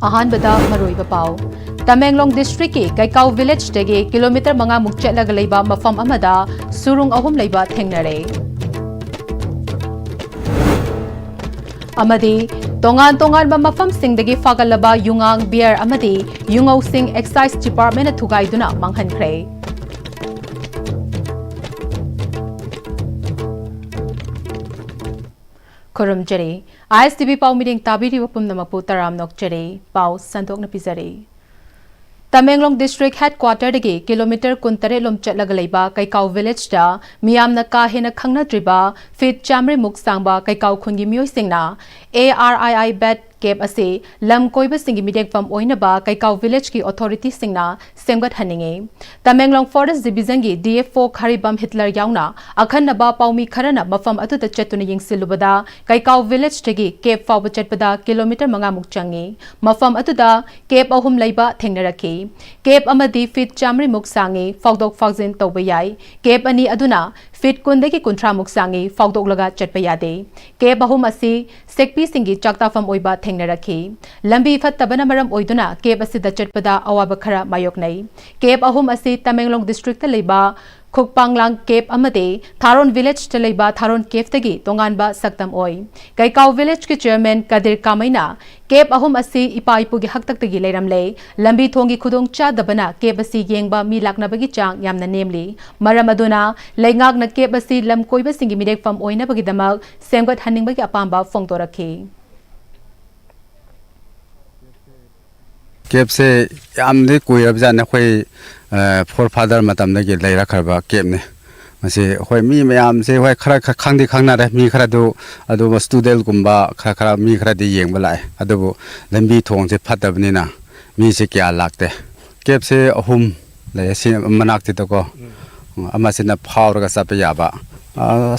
अहानबदा मरोइबा पाव Tamenglong district की कैकाउ village दगे kilometre 5 मुक चलगा लेबा मफम अमदा सुरुंग अहुम लेबा थेंगनरे अमदी तोंगान तोंगान मफम सिंगदगी फागलबा युंगांग बियर अमदी युंगौ सिंग एक्साइज डिपार्टमेंट थुगाइदुना मांगहनख्रे खुरुमजरे ISTV पाउ मीटिंग ताबीरी पुमनमकपु तराम नोकजरे पाउ संतोकना पिजरे तमेंगलोंग डिस्ट्रिक्ट हेडक्वार्टर दगी किलोमीटर 13 लोम चलगा लेबा कैकाउ विलेज दा मियामना का हेना खंगनद्रिबा फिट चामरे मुक सांबा कैकाउ खुंगी मियोइसिंगना ARII बेट केप असे लम कोइबा सिंगी मिडेंगफम ओइनबा कैकाउ विलेज की अथॉरिटी सिंगना सेमगत हनिंगे तमेंगलोंग फॉरेस्ट डिवीजन की DF4 खरीबम हिटलर याउना अखन्नबा पाउमी खरना मफम अतुदा चतुना यिंगसिलुबदा कैकाउ विलेज दगी केप फाव चटपदा किलोमीटर 5 मुक चंगी मफम अतुदा केप अहुम लेबा थेंगनरखी केप अमदी फिट चामरी मुक सांगी फाउदोक फाउजिन तौबा याई केप अनि अदुना फिट कुंदगी कुंथ्रा मुक सांगी फाउदोक लगा चटपा यादे केप अहुम असी सेक्पी सिंगी चक्ताफम ओइबा थेंगनरखी लंबी फत्तबना मरम ओइदुना केप असिदा चटपदा अवाबा खरा मायोकनै केप अहुम असी तमेंगलोंग डिस्ट्रिक्ट लेबा खुकपांगलांग केप अमदे थारोन विलेज लेबा थारोन केफ तगी तोंगानबा सक्तम ओइ कैकाउ विलेज के चेयरमैन कदिर कामैना केप अहुम असी इपाइपुगी हक्तक्तगी लेरमले लंबी थोंगी खुदोंग चादबना केप असी येंगबा मी लाकनबगी चांग यामना नेमली मरम अदुना लेंगागना केप असी लम कोइबा सिंगी मिरेगफम ओइनबगी दमक सेमगत हनिंगबगी अपांबा फोंगतोरखी केप से यामदे कुइरबजाने खोइ फोर फादर मतमदगी लेरखरबा केपने मसे खोइ मी मयाम से खोइ खरा खांगदि खांगनारे मी खरा दो अदो स्टूडेंट गुम्बा खरा खरा मी खरा दि येंगबा लाए अदबो लंबी थोंग से फतबनिना मी से क्या लागते केप से अहुम ले सि मनाक्ति तको अमासिना फावरगा सप याबा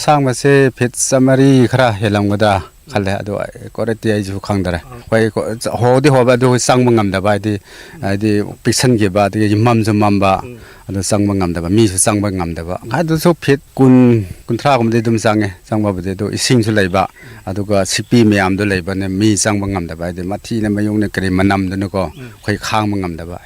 सांग से फिट समरी खरा हेलंगदा खाले अदो कोरेटी आइजु खांदरे खोइ होदि होबा दो सांग मंगमदबा आदि पिक्सन के बाद ममजु ममबा अदो सांग मंगमदबा मी सु सांग मंगमदबा अदो सो फिट कुंथ्रा गुमदि दुम सांगे सांगबाबदि दो इसिंग सु लेबा अदुगा सिपी मयाम दो लेबा ने मी सांग मंगमदबा आदि मथि ने मयुंग ने करि मनम दनको खोइ खांग मंगमदबा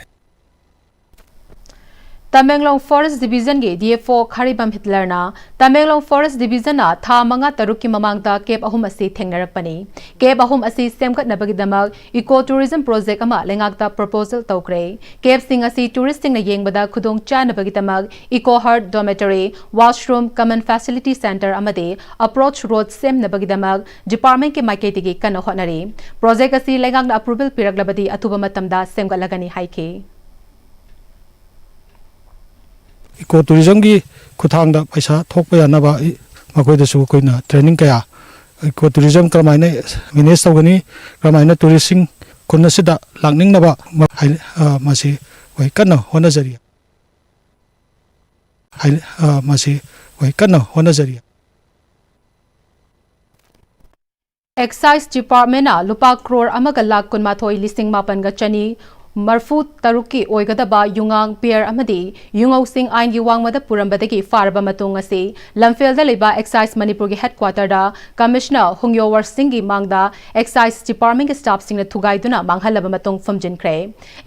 तमेंगलोंग फॉरेस्ट डिवीजन के DF4 खरीबम हिटलरना तमेंगलोंग फॉरेस्ट डिवीजन था मंगा तरुक की ममांगदा केप अहुम असी थेंगनरपनी केप अहुम असी सेमगतनबगिदमक इको टूरिज्म प्रोजेक्ट अमा लेंगाकता प्रपोजल तौक्रे केप सिंग असी टूरिस्ट सिंगना येंगबदा खुदोंग चानबगिदमक eco hut dormitory washroom common facility centre अमदे अप्रोच रोड सेमनबगिदमक डिपार्टमेंट के माइकेटिगी कन होनरी प्रोजेक्ट असी लेंगाकना अप्रूवल पिरगलबदी अथुबा मतमदा सेमगतलगनी हाइके इको टूरिज्म की खुथांग पैसा थोप यानबा मकोइदसु कोइना ट्रेनिंग कया इको टूरिज्म क्रमाइने मैनेज तौगनी क्रमाइने टूरिस्टिंग खुनसिदा लांगनिंगनबा मासी वै कन्ना होनजरी मासी वै कन्ना होनजरी एक्साइज डिपार्टमेंट लुपा करोड़ अमग लाख कुनमाथोई लिसिंग मापनगा चनी मरफू तरुकी ओइगदबा युंगांग पेयर अमदी युंगौसिंग आइन की वांगमदा पुरंबदगी फारबा मतुंग असे लमफेलदा लेबा एक्साइज मणिपुर के हेडक्वार्टर दा कमिश्नर हुंगयोवर सिंह की मांगदा एक्साइज डिपार्टमेंट के स्टाफ सिंह ने थुगाइदुना मांगहलबा मतुंग फमजिनख्रे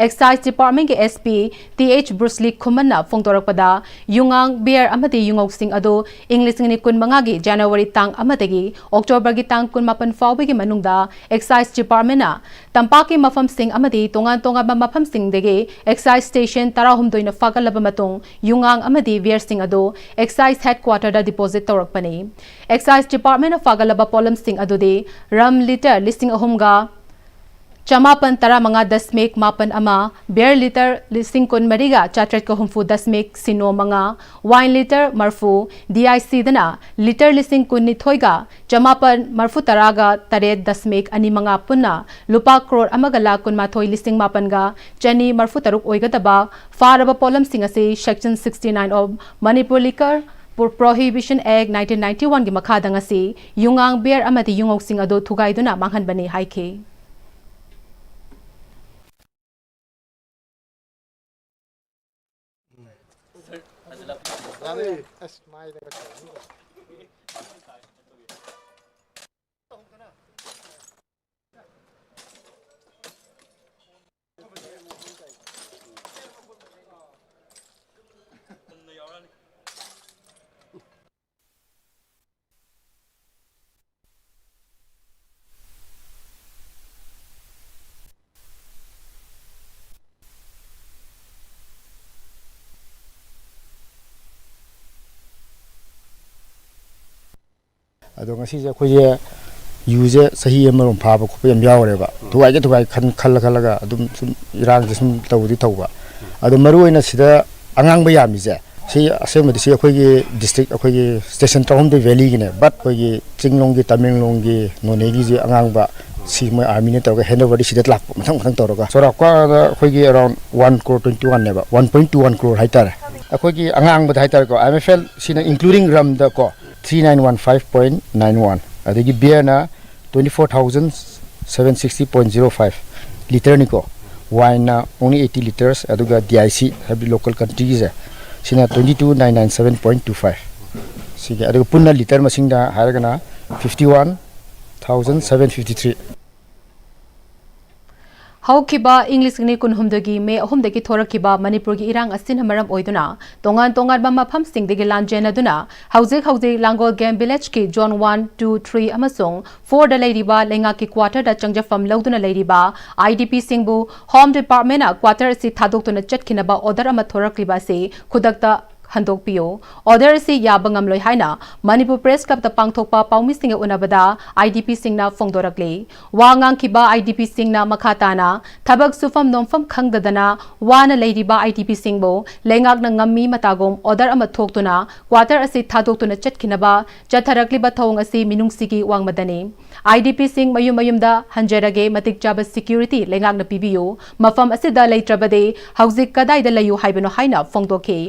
एक्साइज डिपार्टमेंट के SP TH ब्रुसली खुमन्ना फोंगतोरकपदा युंगांग बेयर अमदी युंगौसिंग अदो इंग्लिश नि कुनमंगा की जनवरी तांग अमदगी अक्टोबर की तांग कुनमापन फावबगी मनुंगदा एक्साइज डिपार्टमेंट तंपा के मफम सिंह अमदी तोंगान तोंगा मफम सिंगदगे एक्साइज स्टेशन तराहुमदोइना फागलबा मतों युंगांग अमदी वेयर सिंह अदो एक्साइज हेडक्वार्टर दा डिपोजिट तौरकपनी एक्साइज डिपार्टमेंट फागलबा पोलम सिंह अदुदे रम लीटर लिसिंग अहुमगा चमापन तरामंगा दशमिक मापन अमा बेयर लीटर लिसिंग कुन मरीगा चाट्रेट को हुमफू दशमिक सिनो मंगा वाइन लीटर मरफू DIC दना लीटर लिसिंग कुन निथोइगा चमापन मरफू तरागा तरेत दशमिक अनि मंगा पुन्ना लुपा करोड़ अमगा लाख कुन माथोइ लिसिंग मापनगा चनी मरफू तरुक ओइगदबा फारबा पोलम सिंह असे section 69 of Manipur liquor Prohibition Act 1991 की मखादंग असे युंगांग बेयर अमदी युंगौक सिंह अदो थुगाइदुना मांगहनबनी हाइखे ꯑꯗꯣ ꯉꯁꯤꯁꯦ ꯑꯩꯈꯣꯏꯁꯦ ꯌꯨꯁꯦ ꯆꯍꯤ ꯑꯃꯔꯣꯝ ꯐꯥꯕ ꯈꯣꯠꯄ ꯌꯥꯝ ꯌꯥꯎꯔꯦꯕ ꯊꯨꯒꯥꯏ ꯈꯜꯂꯒ ꯑꯗꯨꯝ ꯁꯨꯝ ꯏꯔꯥꯡꯁꯦ ꯁꯨꯝ ꯇꯧꯕ ꯑꯗꯣ ꯃꯔꯨꯑꯣꯏꯅ ꯁꯤꯗ ꯑꯉꯥꯡꯕ ꯌꯥꯝꯃꯤꯁꯦ ꯁꯤ ꯑꯁꯦꯡꯕꯗꯤ ꯁꯤ ꯑꯩꯈꯣꯏꯒꯤ ꯗꯤꯁꯇ꯭ꯔꯤꯛ ꯑꯩꯈꯣꯏꯒꯤ ꯁ꯭ꯇꯦꯁꯟ ꯇꯔꯥꯍꯨꯝꯗꯣꯏ ꯚꯦꯂꯤꯒꯤꯅꯦ ꯕꯠ ꯑꯩꯈꯣꯏꯒꯤ ꯆꯤꯡꯂꯣꯝꯒꯤ ꯇꯃꯦꯡꯂꯣꯡꯒꯤ ꯅꯣꯅꯦꯒꯤꯁꯦ ꯑꯉꯥꯡꯕ ꯁꯤ ꯃꯣꯏ ꯑꯥꯔꯃꯤꯅ ꯇꯧꯔꯒ ꯍꯦꯟꯑꯣꯚꯔꯗꯤ ꯁꯤꯗ ꯂꯥꯛꯄ ꯃꯊꯪ ꯇꯧꯔꯒ ꯆꯥꯎꯔꯥꯛꯄꯗ ꯑꯩꯈꯣꯏꯒꯤ ꯑꯦꯔꯥꯎꯟ 1,21,ꯅꯦꯕ 1.21 crore ꯍꯥꯏꯇꯥꯔꯦ ꯑꯩꯈꯣꯏꯒꯤ ꯑꯉꯥꯡꯕꯗ ꯍꯥꯏꯇꯥꯔꯦꯀꯣ IMFL ꯁꯤꯅ ꯏꯟꯀ꯭ꯂꯨꯗꯤꯡ ꯔꯝꯗꯀꯣ 3915.91 ꯑꯗꯒꯤ ꯕꯤꯌꯔꯅ 24,760.05 ꯂꯤꯇꯔꯅꯤꯀꯣ वाइन ओनली 80 लीटर्स अदुगा DIC हैबि लोकल कंट्रीज सिना 22,997.25 सिगे अदुगा पुन्ना लीटर मसिंगदा हारगना 51,753 हौखिबा इंग्लिश नि कुनहुमदगी मे अहुमदगी थोरखिबा मणिपुर की इरांग असिन मरम ओइदुना तोंगान तोंगान बा मफम सिंगदगी लांजेन अदुना हौजे लांगोल गेम विलेज की जोन 1 2 3 अमसोंग 4 द लेरिबा लेंगा की क्वार्टर द चंगजफम लौदुना लेरिबा IDP सिंगबु होम डिपार्टमेंट क्वार्टर सि थादोक्तुना चटखिनबा ऑर्डर अमा थोरखलिबा से खुदकता हंदोकपियो ऑर्डर से याबंगम लोय हाइना मणिपुर प्रेस क्लब द पांगथोकपा पाउमी सिंग उनबदा IDP सिंगना फोंगदोरकले वांगांग खिबा IDP सिंगना मखाताना थबक सुफम नोमफम खंगददना वाना लेरिबा IDP सिंगबो लेंगाकना ngami matagom order ama thoktuna quarter asi thadokuna chatkinaba chatharakleba thong asi minungsigi wangmadani IDP sing mayumda hanjarage matik chaba security lengakna pibiyo mafam asida leitrabade hauzik kadai da layu haibano haina phongdoke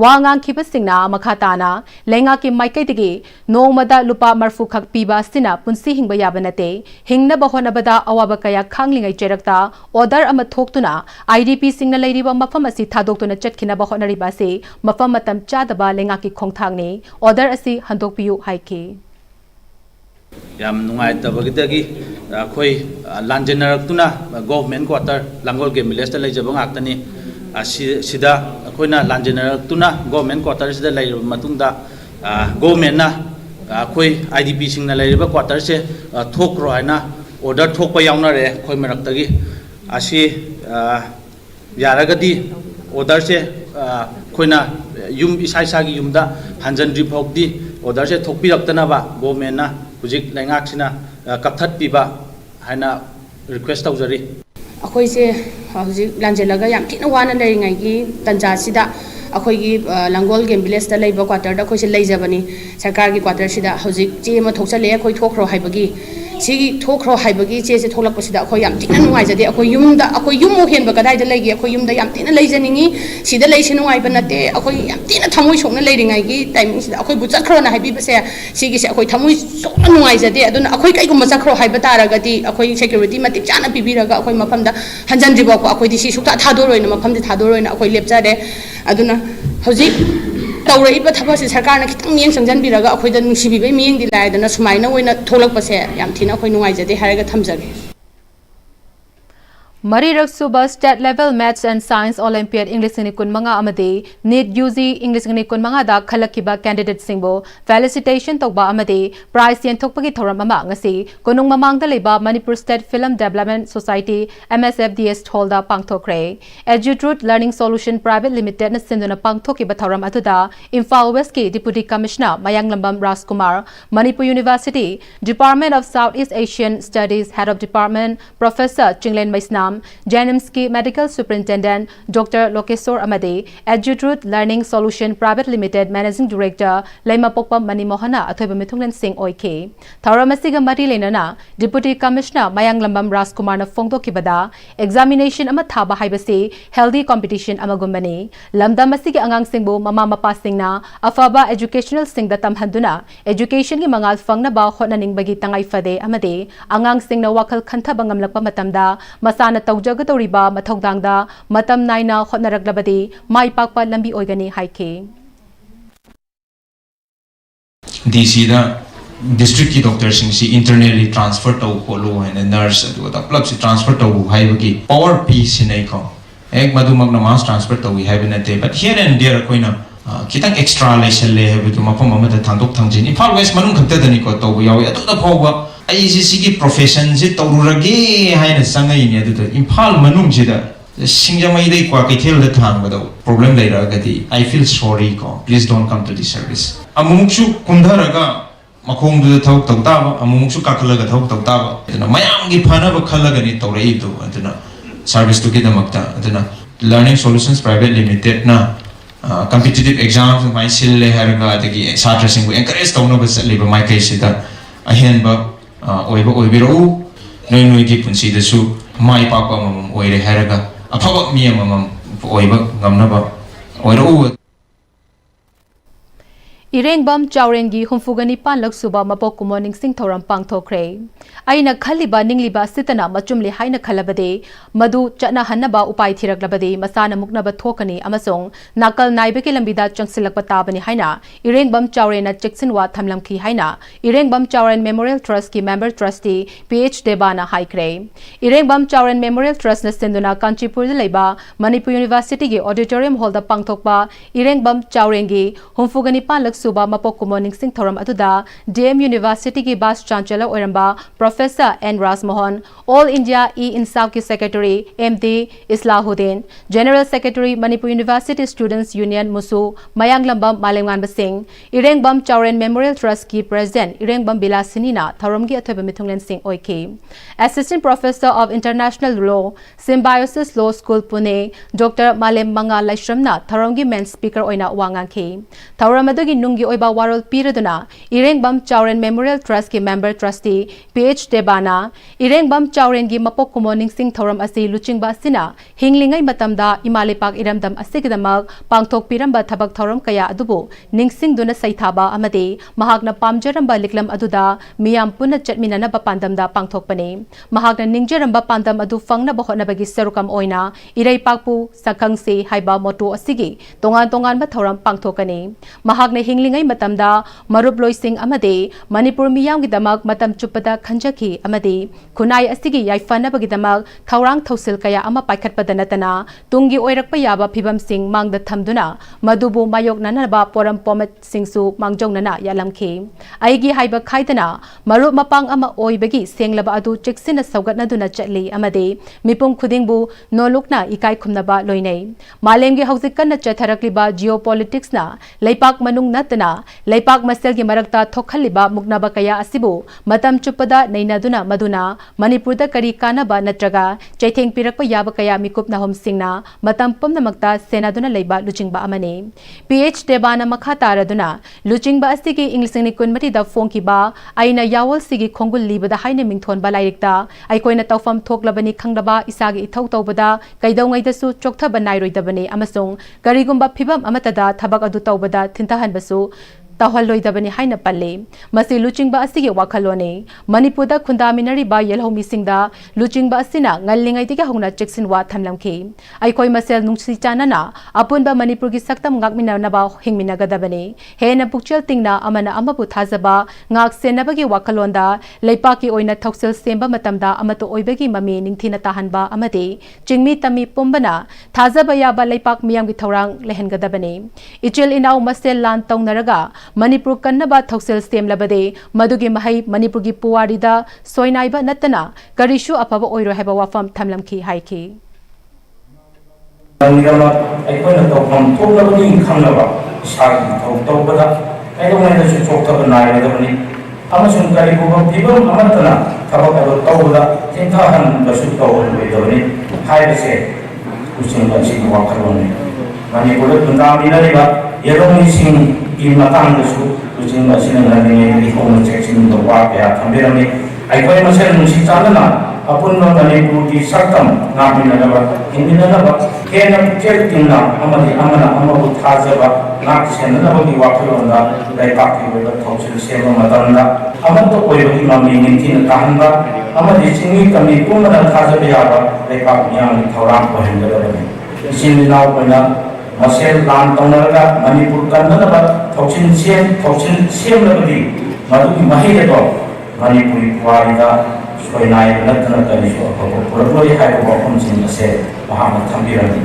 wangang khibasingna makhatana lengaki maikaitigi nomada lupa marfu khak piba sina punsi hingba yabanate hingna bahonabada awaba kaya khanglingai cherakta order ama thoktuna IDP singna leiriba mafam asi thadokuna chatkina bahonariba se mafam matam chadaba lengaki khongthangni order asi handokpiyu haike yam nungai tabagidagi khoi lanjenaraktuna government quarter langol game village ta leijaba ngaktani sida khoina lanjenaraktuna government quarter sida leiraba matungda government na khoi IDP singna leiriba quarter se thokro haina order thokpa yaunare khoi maraktagi asi yaragadi order se khoina yum isai gi yumda hanjanri phokdi order se thokpiraktanaba government na हुजिक लैंगाक्सिना कपथत पिबा हाइना request तौजरी अखोई से हुजिक लांजेलगा याम थिना वाना लेरिंगाई तंजा सिदा अखोई की लंगोल गेम विलेज दा लेबा क्वार्टर दा अखोई से लेजबनी सरकार की क्वार्टर सिदा हुजिक चे म थोकचले अखोई थोखरो हाइबगी सिगी थोखरो हाइबगी चे से थोलकपसिदा अखोई याम थिना नुवाइजदे अखोई युमदा अखोई युम हेनबा कदाइदा लेगी अखोई युमदा याम थिना लेजनिंगी सिदा लेसे नुवाइबा नते अखोई याम थिना थमोइ सोकना लेरिंगाई टाइमिंग सिदा अखोई बु चखरोना हाइबिबसे सिगी से अखोई थमोइ सोकना नुवाइजदे अदुना अखोई काइगुम चखरो हाइबा तारगदी अखोई सेक्युरिटी मतिक चाना पिबिरगा अखोई मफमदा हंजनद्रिबो अखोई दिसि सुक्ता थादोरोइना मफमदि थादोरोइना अखोई लेपजादे अदुना हौजिक तौरइबा थबसे सरकारना खितंग मियेंग संजनबिरगा अखोइदा नुसिबिबै मियेंगदि लायदना सुमाइना ओइना थोलकपसे याम थिना अखोइ नुवाइजदे हारगा थमजगे Marirak Suba State Level Maths and Science Olympiad English ni kunmanga amade NEET UG English ni kunmanga da khalakiba candidate singbo felicitation tokba amade prize yen thokpagi thoram ama ngasi konung mamang da leba Manipur State Film Development Society MSFDS holda pangthokre Advertisements Learning Solution Private Limited na sinduna pangthokiba thoram atuda Imphal West ki Deputy Commissioner Mayang Lambam Rajkumar Manipur University Department of Southeast Asian Studies Head of Department Professor Chinglen Maisnam Janimski Medical Superintendent Dr. Lokesor Amade Advertisements Learning Solution Private Limited Managing Director Laima Pokpa Mani Mohana Athoiba Mithunglen Singh Oike Tharamasiga Mari Lenana Deputy Commissioner Mayang Lambam Rajkumar na Phongdokibada examination ama thaba haibase healthy competition amagumbani lamdam asigi angang singbo mama mapa singna afaba educational singda tamhanduna education gi mangal fangna ba hotnaning bagi tangai fade amade angang singna wakal khantha bangamlakpa matamda masana tawjagadoriba mathogdangda matam naina hotnaraglabadi mai pakpa lambi oigani haike DC da district ki doctor sing si internally transfer to polo and nurse adu da plug si transfer to hai bagi power piece nei ko ek madumag na mass transfer to we have in a day but here and there koina kitang extra lesson le have to mapam amada thandok thangjini Imphal West manung khakta dani ko to yawi adu da phoba ai si gi profession ji tawrurage haina sangai ni adu da Imphal manung ji da singjamai dei kwa kaithel da thang bado problem leira gadi I feel sorry ko please don't come to this service amumuksu kundharaga ꯃꯈꯣꯡꯗꯨꯗ ꯊꯕꯛ ꯇꯧ ꯇꯥꯕ ꯑꯃꯨꯛꯁꯨ ꯀꯥꯈꯠꯂꯒ ꯊꯕꯛ ꯇꯧ ꯇꯥꯕ ꯑꯗꯨꯅ ꯃꯌꯥꯝꯒꯤ ꯐꯅꯕ ꯈꯜꯂꯒꯅꯤ ꯇꯧꯔꯛꯏꯗꯨ ꯑꯗꯨꯅ ꯁꯥꯔꯚꯤꯁꯇꯨꯒꯤꯗꯃꯛꯇ ꯑꯗꯨꯅ ꯂꯔꯅꯤꯡ ꯁꯣꯂꯨꯁꯟꯁ ꯄ꯭ꯔꯥꯏꯚꯦꯠ ꯂꯤꯃꯤꯇꯦꯗꯅ competitive exams ꯁꯨꯃꯥꯏꯅ ꯁꯤꯜꯂꯦ ꯍꯥꯏꯔꯒ ꯑꯗꯒꯤ ꯁꯥꯇ꯭ꯔꯁꯤꯡꯕꯨ encourage ꯇꯧꯅꯕ ꯆꯠꯂꯤꯕ ꯃꯥꯏꯀꯩꯁꯤꯗ ꯑꯍꯦꯟꯕ ꯑꯣꯏꯕ ꯑꯣꯏꯕꯤꯔꯛꯎ ꯅꯣꯏꯒꯤ ꯄꯨꯟꯁꯤꯗꯁꯨ ꯃꯥꯏ ꯄꯥꯛꯄ ꯑꯃꯃꯝ ꯑꯣꯏꯔꯦ ꯍꯥꯏꯔꯒ ꯑꯐꯕ ꯃꯤ ꯑꯃꯃꯝ ꯑꯣꯏꯕ ꯉꯝꯅꯕ ꯑꯣꯏꯔꯛꯎ इरेंगबम चावरेंगी हुंफुगनी पानलक सुबा मपोक कुमो निंगसिंग थौरम पांगथोखरे आइना खल्लिबा निंगलिबा सितना मचुमले हाइना खलबदे मधु चना हन्नबा उपाय थिरकलबदे मसाना मुकनबा थोकनी अमसोंग नाकल नाइबके लंबिदा चंगसिलकपा ताबनी हाइना इरेंगबम चावरेना चेक्सिनवा थमलमखी हाइना इरेंगबम चावरेन मेमोरियल ट्रस्ट की मेंबर ट्रस्टी PH देबाना हाइक्रे इरेंगबम चावरेन मेमोरियल ट्रस्ट न सिंधुना कांचीपुर लेबा मणिपुर यूनिवर्सिटी की ऑडिटोरियम हॉल दा पांगथोकपा इरेंगबम चावरेंगी हुंफुगनी पानलक सुबा मपोक कुमो निंगसिंग थौरम अदुदा DM यूनिवर्सिटी की वाइस चांसलर ओरंबा professor N Rajmohan all India E-Insaf की secretary MD Islahuddin general secretary Manipur university students union MUSU Mayanglambam Malenganba Singh Irengbam Chaoren memorial trust की प्रेसिडेंट इरेंगबम बिलासिनीना थौरम की अथोब मिथुंगलेन सिंह ओइकी assistant professor of international law Symbiosis law school Pune doctor Malem Manga लाइश्रमना थौरम की मेन स्पीकर ओइना वांगांखी थौरम अदुगी नुंगी ओइबा वारोल पीरदुना इरेंगबम चावरेन मेमोरियल ट्रस्ट की मेंबर ट्रस्टी PH देबाना इरेंगबम चावरेन की मपोक कुमो निंगसिंग थौरम असि लुचिंगबा सिना हिंगलिंगै मतमदा इमालेपाक इरमदम असिगदमक पांगथोक पीरंबा थबक थौरम कया अदुबु निंगसिंग दुना सैथाबा अमदे महाकना पामजरंबा लिकलम अदुदा मियाम पुना चटमिननबा पांदमदा पांगथोकपने महाकना निंगजरंबा पांदम अदु फंगनबा होनबगी सरुकम ओइना इरैपाकपु सकंगसे हाइबा मोटो असिगी तोंगान तोंगानबा थौरम पांगथोकने महाकना हिंगलिंगै मतमदा मरुप लोइसिंग अमदे मणिपुर मियामगिदमक मतम चुप्पदा खंजखी अमदे खुनाई असिगी याइफनबगिदमक थौरांग थौसिल कया अमा पाइखटपदा नतना तुंगी ओइरकपा याबा फिबम सिंह मांगदा थमदुना मदुबु मायोकननबा पोरम पोमत सिंगसु मांगजौनना यालमखी आइगी हाइबा खाइदना मरुप मपांग अमा ओइबगी सेंगलबा अदु चेक्सिना सौगतनदुना चटली अमदे मिपुम खुदिंगबु नोलुकना इकाई खुमनबा लोइनै मालेमगी हौजिक कन्ना चथरकलिबा जियोपॉलिटिक्सना leipak manung natana leipak masel gi marakta thokhalliba muknaba kaya asibu matam chuppada neinaduna maduna manipur da kari kanaba natraga chaitheng pirakpa yaba kaya mikupna hom singna matam pumnamakta senaduna leiba luchingba amane PH debana makha taraduna luchingba asigi inglising ni kunmati da phongki ba aina yawol sigi khongul libada haine mingthon ba lairikta aikoina tawfam thoklabani khanglaba isagi ithau tawbada kaidongai da su chokta banairoidabane amasung karigumba phibam amatada thabak adu tawbada थिंथाहनबसु ताहलोइदबनी हाइना पल्ले मसी लुचिंगबा असिगे वाखलोने मणिपुरदा खुंदामिनरिबा येलहोमिसिंगदा लुचिंगबा असिना ngallingaidige hongna cheksinwa thamlamki aikoi masel nungsi chanana apunba manipurgi saktam ngakminanaba hingminagadabani hena pukchel tingna amana amabu thazaba ngak senabagi wakalonda leipaki oina thoksel semba matamda amato oibagi mami ningthina tahanba amade chingmi tami pumbana thazaba yaba leipak miyamgi thorang lehengadabani ichil inau masel lan tongnaraga Manipur कन्नबा थौसेल सेमलबदे मदुगी महै मणिपुरगी पुवारीदा सोइनाइबा नतना करिशु अफबा ओइरो हैबा वाफम थमलमखी हाइखी नंगलमा अखोना तौफम थोलबनी खंगलबा सागी तौबदा अयमैना सु चोक्तब नायदबनी अमसुन करिबुबा फिबम अमतना थबक अदो तौबदा थिंथाहन बसु तौबदबनी हाइबसे उसिंगा सिग वाखलोने मणिपुर कुंदामिनरिबा येलोमिसिंग की मतंगसु लुचिंगा सिनंगने home चेक्सिंग the वाक या थंबेरने आइकोय मसेल नुसि चालना अपुन्नो मणिपुर की सक्तम नामिननबा हिंदिननबा केना पुचेल तिंना अमदि अमना अमबु थाजबा नाक सेननबगी वाखलोंदा लाइपाकी web थौसिल same मतंदा अमतो ओइबगी मामी निंथिन ताहनबा अमदि सिंगी कमी पुमना थाजबा याबा लाइपाक मियां थौराम ओहेंदबने इसिननाव पना मसेल लान तौनरगा मणिपुर कन्ननबा थौसिन सेम लगदी मदुगी महिलेदो मणिपुरी पुवारीदा सोइनाय नतना करिसो पुरलोय हाइबो वफमसिन से महाम थंबिरनि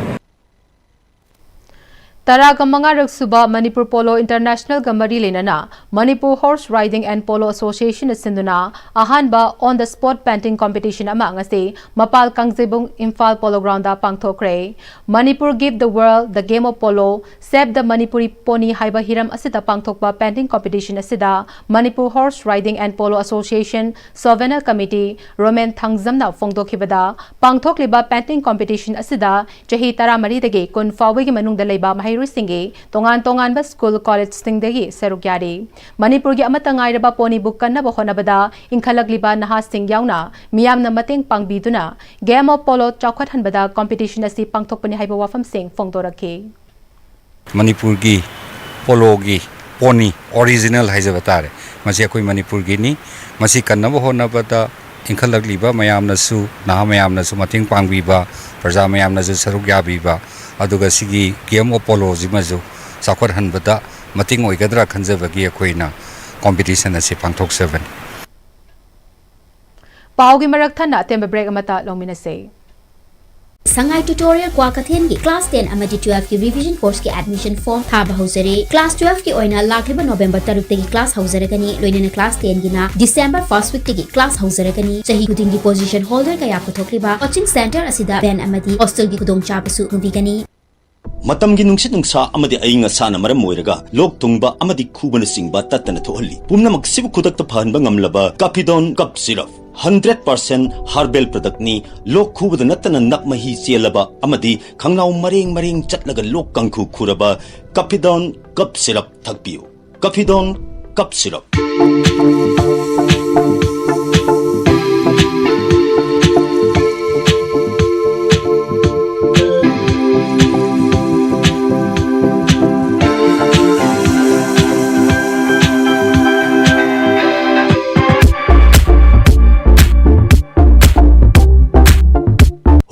Taraga Mangarak Suba Manipur Polo International Gamari Lenana, Manipur Horse Riding and Polo Association Sinduna, Ahanba on the spot painting competition among us, Mapal Kangzebung Imphal Polo Ground Pangthokre. Manipur give the world the game of polo, save the Manipuri pony Haiba Hiram Asita Pangthokpa painting competition Asida, Manipur Horse Riding and Polo Association, Sovereign Committee, Roman Thangzamna Fongdokhibada, Pangthokliba painting competition Asida, Jahi Taramari Dege, Kun Fawigi Manung the Leba Singi, Tongan ba School College Stingdegi, Serugyari. Manipur gi amatangai raba pony bukan na bohonabada, Inkalagliba Naha Sing Yauna, Miam na mating pangbiduna, Game of Polo Chokhat Hanbada competition asi Pangthokpani Haiba Wafam Sing Fongdorake. Manipur gi polo gi pony original haijabatare. Masi akoi Manipur gi ni, masi kanna bohonabada, Inkalagliba mayamna su, Naha mayamna su mating pangbiba, Praja mayamna su Serugyabiba. Aduga sigi game of polo jimazu sakwar hanbada mating oigadra khanjabagi akoina competition ase pangthok 7 Paugi marak thana tembe break amata longminase Sangai tutorial kwa kathen gi class 10 amadi 12 ki revision course ki admission form thaba hausare class 12 ki oina lakliba November 3 tagi class hausare kani loinena class 10 gi na December 1st week tagi class hausare kani sahi kuding gi position holder kaya puthokliba coaching center asida ben amadi hostel gi kudong chapasu nubi kani Matamgi nungsit nungsa amadi ayinga sana maram moiraga lok tungba amadi khubana singba tatana thohalli pumna maksibu khudakta phanba ngamlaba Capidon cup syrup 100% herbal product ni lok khubada natana nakmahi selaba amadi khangnaw mareng chatlaga lok kangkhu khuraba Capidon cup syrup thakpiu Capidon cup syrup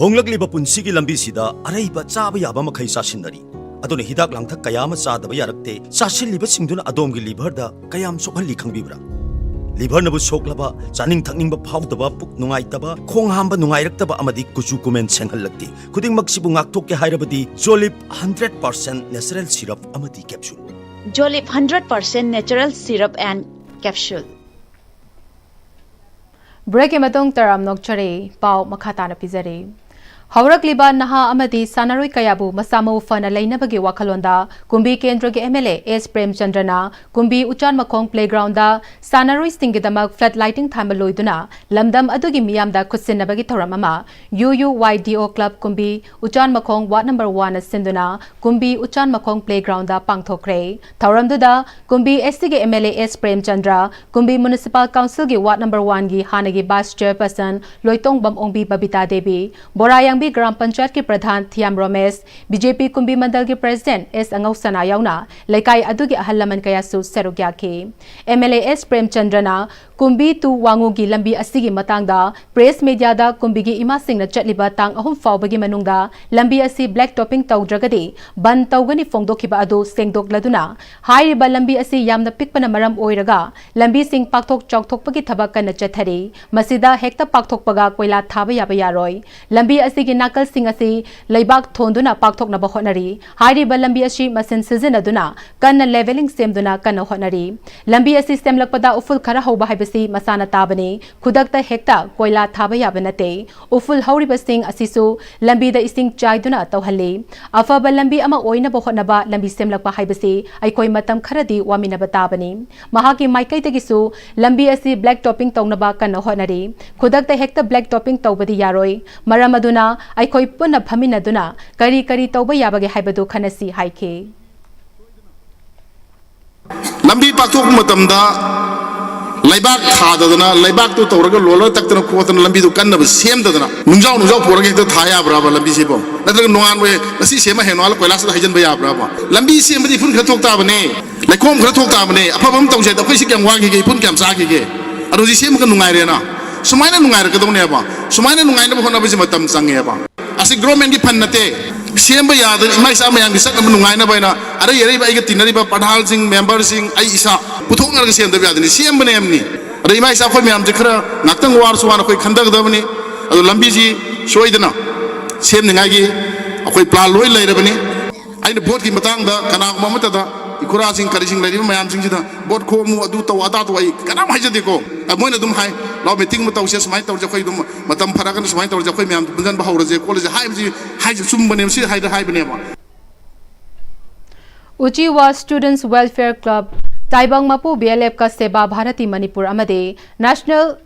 Honglakliba punsigi lambisida araiba chaba yaba makhai sasinari adone hidak langthak kayama chadaba yarakte sasilliba singduna adomgi liver da kayam sokhalli khangbibra liver nabu soklaba chaning thakningba phawdaba puk nungaitaba khong hamba nungairaktaba amadi kuchu kumen senghallakti khuding maksibu ngakthok ke hairabadi Jolip 100% natural syrup amadi capsule Jolip 100% natural syrup and capsule Break ematong taram nokchare pau makhatana pizare Haurakliba Naha Amadi Sanarui Kayabu Masamo Fana Lainabagi Wakalonda, Kumbi Kendra MLA S. Prem Chandrana, Kumbi Uchan Makong Playground da, Sanarui Stingidamak Flat Lighting Tamaloiduna, Lamdam Adugi Miam da Kusinabagi Toramama, UUYDO Club Kumbi, Uchan Makong Wat number 1 Sinduna, Kumbi Uchan Makong Playground da Pangthokre, Tauramduda, Kumbi STG MLA S. Prem Chandra, Kumbi Municipal Council gi Wat number 1 gi Hanagi Vice Chairperson, Loitong Bamongbi Babita Devi, Borayang Gram Panchayat के प्रधान Thiyam Ramesh BJP कुंभी मंडल के president S अंगौ सना याउना लेकाई अदुगी अहलमन कयासु सेरुग्या के MLA S Premachandran कुंभी तु वांगुगी लंबी असिगी मतांगदा press media दा कुंभीगी इमा सिंगना चटलिबा तांग अहुम फावबगी मनुंगदा लंबी असि black topping तौद्रगदे बन तौगनी फोंगदोखिबा अदु सेंगदोक्लदुना हाइरिबा लंबी असि यामना पिकपना मरम ओइरगा लंबी सिंग पाकथोक चौकथोकपगी थबक कन चथरे मसिदा हेक्ता पाकथोकपगा कोइला थाबा याबा यारोय लंबी असि की नाकल सिंग असि लैबाक थोंदुना पाकथोकना बहोनरी हाइरिबा लंबी असि मसिन सिजनदुना कन्न लेवलिंग सेमदुना कन्न होनरी लंबी असि सेमलकपदा उफुल खरा हौबा हाइबसि मसाना ताबने खुदकता हेक्ता कोइला थाबा याबा नते उफुल हौरिबा सिंग असिसु लंबी दा इसिंग चाइदुना तौहल्ले अफबा लंबी अमा ओइना बहोनबा लंबी सेमलकपा हाइबसि अइकोइ मतम खरदी वामिनबा ताबने महाकी माइकैतगिसु लंबी असि ब्लैक टॉपिंग तौनबा कन्न होनरी खुदकता हेक्ता ब्लैक टॉपिंग तौबदी यारोय मरम अदुना अइखोइ पुनः भमिनदुना करी करी तौबा याबगे हाइबदु खनसी हाइखे लंबी पाथोक मतमदा लैबाक थाददना लैबाक तो तौरगा लोलर तकतना खोतना लंबी दु कन्नब सेमददना नुंजाव पोरगे त थाया ब्राबा लंबी सेबो नत्रग नोआन वे नसी सेमा हेनवाल कोइलास हाइजन बया ब्राबा लंबी सेमदि फुन खर थोक ताबने लैखोम खर थोक ताबने अफबम तौसे त खैसि क्याम वागे गे फुन क्याम सागे अदुजि सेमका नुंगाइरेना सुमाइना नुंगाइरकदौनेबा सुमाइना नुंगाइनबा होनबजि मतम चंगेबा असि गवर्नमेंट की फन नते सेम याद इमा इसा मयाम की सक नुंगाइना बाइना अरे येरे बाइगा तिनरिबा पढ़ाल सिंग मेंबर सिंग आई इसा पुथोंगरग सेम दब यादनी सेम बनेमनी अरे इमा इसा खोइ मयाम जे खरा नाक्तंग वार सुवान खोइ खंदगदबनी अदु लंबी जी सोइदना सेम निगागी अखोइ प्लान लोइ लैरबनी ꯑꯩꯅ ꯚꯣꯠꯀꯤ ꯃꯇꯥꯡꯗ ꯀꯅꯥꯒꯨꯝꯕ ꯑꯃꯠꯇꯗ ꯏꯈꯨꯔꯥꯁꯤꯡ ꯀꯔꯤꯁꯤꯡ ꯂꯩꯔꯤꯕ ꯃꯌꯥꯝꯁꯤꯡꯁꯤꯗ ꯚꯣꯠ ꯈꯣꯝꯃꯨ ꯑꯗꯨ ꯇꯧ ꯑꯗꯥ ꯇꯧ ꯑꯩ ꯀꯅꯥꯝ ꯍꯥꯏꯖꯗꯦꯀꯣ ꯃꯣꯏꯅ ꯑꯗꯨꯝ ꯍꯥꯏ ꯂꯥꯎ ꯃꯤꯇꯤꯡ ꯑꯃ ꯇꯧꯁꯦ ꯁꯨꯃꯥꯏꯅ ꯇꯧꯔꯁꯦ ꯑꯩꯈꯣꯏ ꯑꯗꯨꯝ ꯃꯇꯝ ꯐꯔꯒꯅ ꯁꯨꯃꯥꯏꯅ ꯇꯧꯔꯁꯦ ꯑꯩꯈꯣꯏ ꯃꯌꯥꯝ ꯄꯨꯟꯁꯤꯟꯕ ꯍꯧꯔꯁꯦ ꯈꯣꯠꯂꯁꯦ ꯍꯥꯏꯕꯁꯤ ꯆꯨꯝꯕꯅꯦꯕ ꯁꯤ ꯍꯥꯏꯕꯅꯦꯕ Uchiwa Students Welfare Club Taibang Mapu BLF ka Seba Bharati Manipur amade National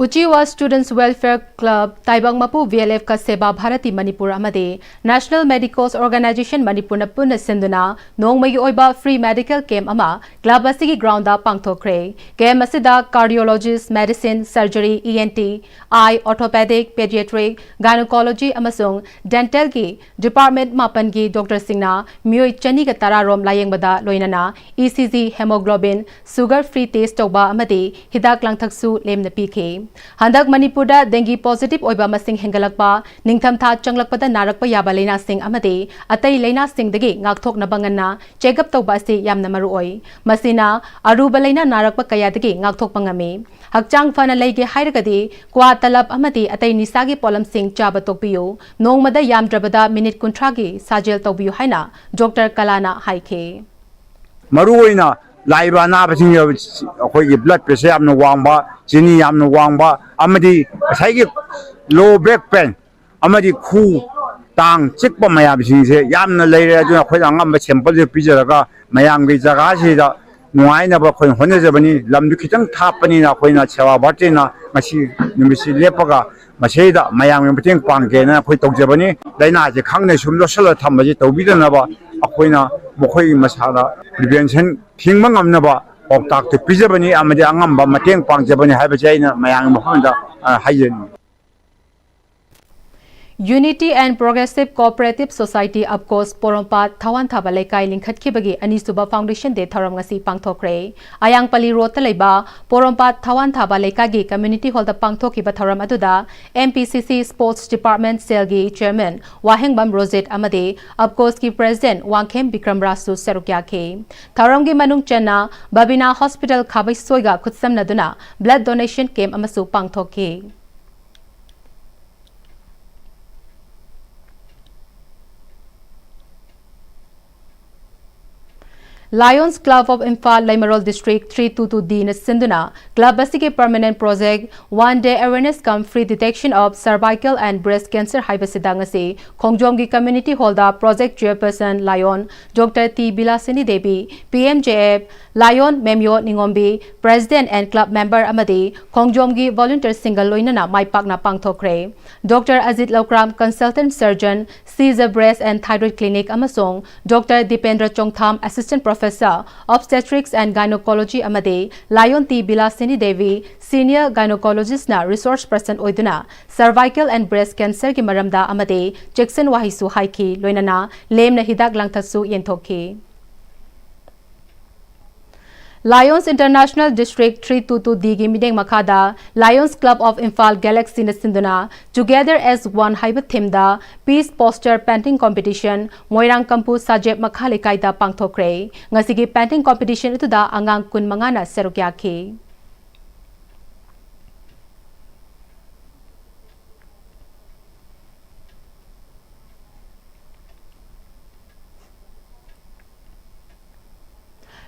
Uchiwa Students Welfare Club Taibang Mapu VLF ka Seba Bharati Manipur amade National Medicals Organization Manipur na puna senduna nongmagi oiba free medical camp ama club asigi ground da pangthokre camp asida cardiologist medicine surgery ENT eye orthopedic pediatric gynecology amasung dental gi department mapan gi doctor singna mioi chani ga tararom layengbada loinana ECG hemoglobin sugar free test toba amade hidak langthaksu lemna pike Handak Manipurda dengue positive oiba masing hengalakpa ningtham tha changlakpada narakpa yaba leina sing amade atai leina sing dagi ngakthok na banganna check up tawba si yamna maru oi masina aruba leina narakpa kaya dagi ngakthok pangame hakchang fana leige hairagadi kwa talab amade atai nisagi polam sing chaba tokpiyo nongmada yamdrabada minute kuntragi sajel tawbiyo haina Dr. Kalana haike Maruina Laiba Nabasing of blood pressure, no wamba, Jenny am no wamba, Amadi, Sagi low back pain, Amadi cool, Tang, Chickpa Mayabing, Yamna later, Quang, Simple Pizzaga, Mayang Zagashi, Nuaina, Honezabani, Lamdukitan Tapani, Quina Chavabatina, Mashi, Nimisi Lepaga, Masheda, Mayang Putin Pangana, Putok Jabani, Lena, the Congress, Shala Tamaji, Tobidanaba, Aquina, Mokoi Masala, prevention, King Mangamnaba, of Dr. Pizabani, Amadi Angamba, Matang Pangjabani, Habajana, Mayang Mohanda, Hayan. Unity and Progressive Cooperative Society of course Porompat Thawan Thabalai Kai Linkhatkibagi Anisuba Foundation de Tharam ngasi pangthokre Ayang Pali Road Talaiba Porompat Thawan Thabalai Kagi Community Hall da pangthokiba tharam aduda MPCC Sports Department Selgi Chairman Wahengbam Rosette Amade of course ki President Wangkhem Bikram Rasu Serukya ke Tharamgi Manung Chenna Babina Hospital Khabai Soiga Khutsam Naduna Blood Donation Camp amasu pangthoke Lions Club of Imphal Laimarol District 322D na sinduna club asige permanent project one day awareness cum free detection of cervical and breast cancer haibasida ngasi Khongjomgi community hall da project chairperson Lion Dr. T Bilasini Devi PMJF Lion Memyo Ningombi president and club member amadi Khongjomgi volunteer single loinana maipakna pangthokre Dr. Azit Lokram consultant surgeon Caesar breast and thyroid clinic amasong Dr. Dipendra Chongtham assistant Professor Obstetrics and Gynecology amade Lion T Bilasini Devi Senior Gynecologist na resource person oiduna cervical and breast cancer ki maramda amade Jackson Wahisu haiki loinana lem na hidak langthasu yenthoki Lions International District 322D gi mideng makhada Lions Club of Imphal Galaxy na sinduna together as one haiba themda peace poster painting competition Moirang Kampu Sajep Makhale kaida pangthokre ngasigi painting competition ituda angang kun mangana serukyaki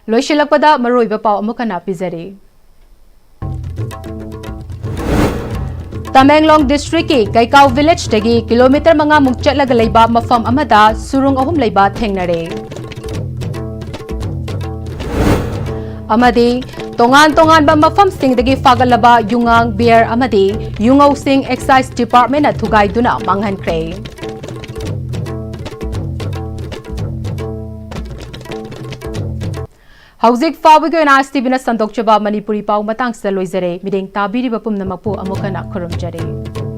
Loisilakpada maroiba pau amukana pizari Tamenglong District ki Kaikau Village dagi kilometer manga mukchatlaga leiba mafam amada surung ahum leiba thengnare amadi tongan ba mafam sing dagi fagalaba yungang beer amadi yungau sing excise department na thugai duna manghankre Hauzik Fabigo and Asti Bina Sandok Chaba Manipuri Pau Matang Saloizere, Miding Tabiri Bapum Namapu Amokana Kurum Jare.